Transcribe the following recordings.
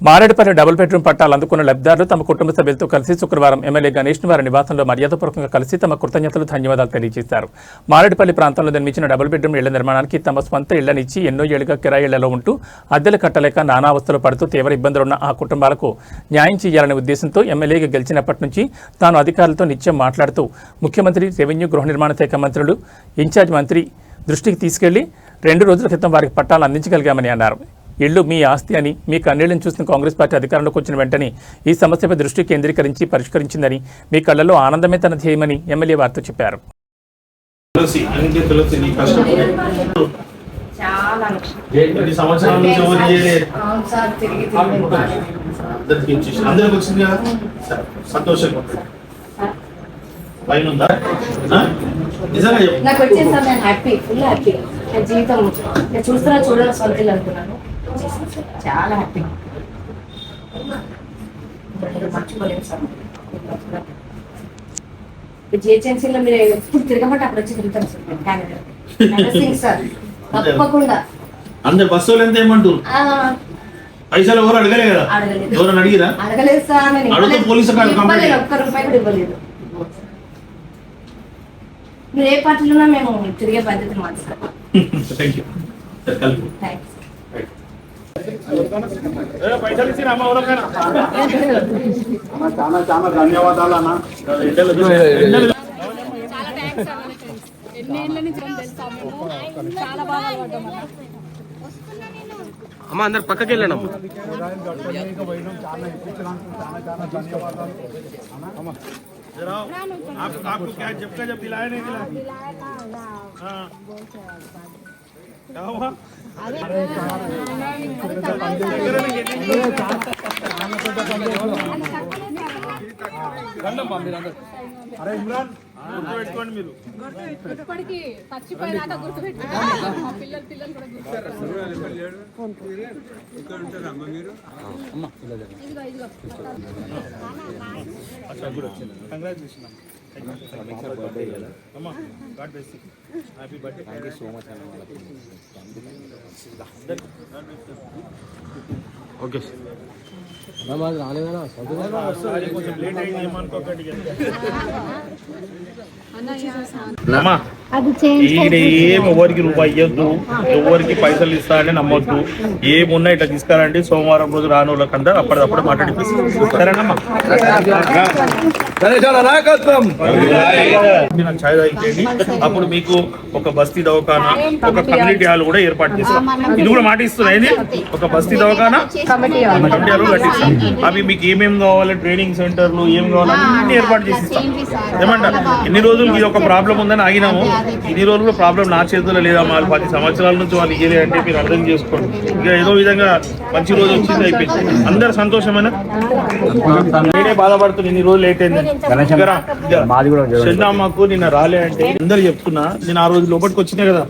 Marredpally double bedroom పట్టాలు అందుకున్న లబ్ధిదారులు తమ కుటుంబ సభ్యులతో కలిసి శుక్రవారం ఎమ్మెల్యే గణేష్ వారి నివాసంలో మర్యాదపూర్వకంగా కలిసి తమ కృతజ్ఞతలు ధన్యవాదాలు తెలియజేశారు. మారేడుపల్లి ప్రాంతంలో నిర్మించిన డబుల్ బెడ్రూమ్ ఇళ్ల నిర్మాణానికి తమ స్వంత ఇళ్లనిచ్చి ఎన్నో ఏళ్లుగా కిరాయి ఇళ్లలో ఉంటూ అద్దెలు కట్టలేక నానా అవస్థలు పడుతూ తీవ్ర ఇబ్బందులున్న ఆ కుటుంబాలకు న్యాయం చేయాలనే ఉద్దేశంతో ఎమ్మెల్యేగా గెలిచినప్పటి నుంచి తాను అధికారులతో నిత్యం మాట్లాడుతూ ముఖ్యమంత్రి, రెవెన్యూ, గృహ నిర్మాణ శాఖ మంత్రులు, ఇన్ఛార్జ్ మంత్రి దృష్టికి తీసుకెళ్లి 2 రోజుల క్రితం వారికి పట్టాలు అందించగలిగామని అన్నారు. ఇళ్లు మీ ఆస్తి అని మీ కన్నీళ్లను చూసిన కాంగ్రెస్ పార్టీ అధికారంలోకి వచ్చిన వెంటనే ఈ సమస్యపై దృష్టి కేంద్రీకరించి పరిష్కరించిందని, మీ కళ్లలో ఆనందమే తన ధ్యేయమని ఎమ్మెల్యే వారితో చెప్పారు. నాకు వచ్చేసారి నేను హ్యాపీ, ఫుల్ హ్యాపీ. నా జీవితం నేను చూడాలి సొంతలు అనుకున్నాను. చాలా హ్యాపీ, మర్చిపోలేదు సార్. జిహెచ్ఎంసీలో మీరు ఎప్పుడు తిరగమంటే అప్పుడు వచ్చి తిరుగుతాం సార్. క్యానడా సార్ తప్పకుండా. అందరు బస్సు వాళ్ళు ఎంత ఏమంటారు? పైసలు ఎవరు అడగలే కదా? ఎవరు అడిగిరా? అడగలేదు సార్. నేను పోలీసు ఒక్క రూపాయి కూడా ఇవ్వలేదు. మీరు ఏ పార్టీలో మేము తిరిగే బాధ్యత మాది సార్. చాలా ధన్యవాదాలు అన్న. అమ్మ అందరు పక్కకి వెళ్ళండి. आपको क्या जब का जब दिलाया नहीं दिलाया? हाँ क्या हुआ? अरे इमरान గుర్తుపెట్టుకోండి మీరు. ఇప్పటికి చచ్చిపోయినాక గుర్తుపెట్టుకోండి. మా పిల్లలు కూడా కంగ్రాచులేషన్ అమ్మా. God bless you. Happy birthday. Thank you so much అన్న. ఓకే కొంచెం లేట్ అయింది ఏమనుకోకండి. ఏం ఎవరికి రూపాయి ఇవ్వద్దు, ఎవరికి పైసలు ఇస్తారని నమ్మొద్దు. ఏమున్నా ఇట్లా తీసుకురండి. సోమవారం రోజు రాని వాళ్ళకంతా అప్పటికప్పుడు మాట్లాడిపిస్తాం. సరేనమ్మా? నాకు ఛాయ్ తాగించండి. అప్పుడు మీకు ఒక బస్తీ దవాఖానా, ఒక కమ్యూనిటీ హాల్ కూడా ఏర్పాటు చేస్తాం. ఇది కూడా మాట ఇస్తున్నాయి. ఒక బస్తీ దవాఖానా, కమ్యూనిటీ హాల్ కట్టిస్తాం. అవి మీకు ఏమేమి కావాలి, ట్రైనింగ్ సెంటర్లు ఏం కావాలి అన్ని ఏర్పాటు చేసి ఇస్తాం. ఏమంటారు? ఎన్ని రోజులు ఇది ఒక ప్రాబ్లం ఉందని ఆగినాము. ఇన్ని రోజులు ప్రాబ్లం నా చేతుల్లో లేదా? వాళ్ళు 10 సంవత్సరాల నుంచి వాళ్ళు ఇయ్యలే అంటే మీరు అర్థం చేసుకోండి. ఇక ఏదో విధంగా మంచి రోజు వచ్చింది, అయిపోయింది. అందరు సంతోషమైన. నేనే బాధపడుతున్నా ఇన్ని రోజులు లేట్ అయింది. చెన్నమ్మకు నిన్న రాలే అంటే అందరు చెప్తున్నా. నేను ఆ రోజు లోపలికి వచ్చినా కదా,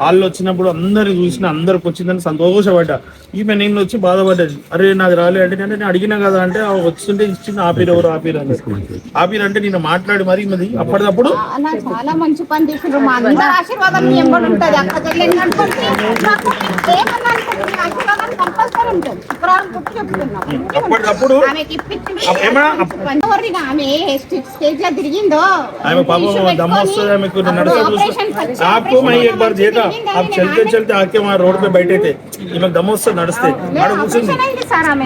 వాళ్ళు వచ్చినప్పుడు అందరు చూసిన, అందరికి వచ్చిందని సంతోషపడ్డా. ఈమె నేను వచ్చి బాధపడ్డది. అరే నాది రాలే అంటే నేను అడిగినా కదా అంటే వస్తుంటే ఇచ్చింది. ఆపిరు ఎవరు ఆపిరు అంటే నేను మాట్లాడి మరి అప్పటికప్పుడు చాలా మంచి పని చేసిండ్రు. మా అందరి ఆశీర్వాదం మీ ఎంబడి ఉంటది. అక్క చెల్లెలు అనుకోండి, ఆశీర్వాదం కంపల్సరీ ఉంటుంది. అప్పటికప్పుడు ఆమె స్టేజ్ లో తిరిగిందో ఆమె పాపం దమ్ము వస్తుంది. ఆమెకు आपको मैं एक बार देखा, आप चलते चलते आके वहाँ रोड पे बैठे थे. इमक दम से नड़स्ते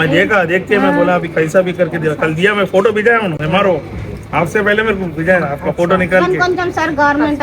मैं देखा. देख के मैं बोला अभी कैसा भी करके दिया. कल दिया मैं फोटो भिजाया हूँ. मैं मारो आपसे पहले मेरे को भिजाया आपका फोटो निकाल के. Sir government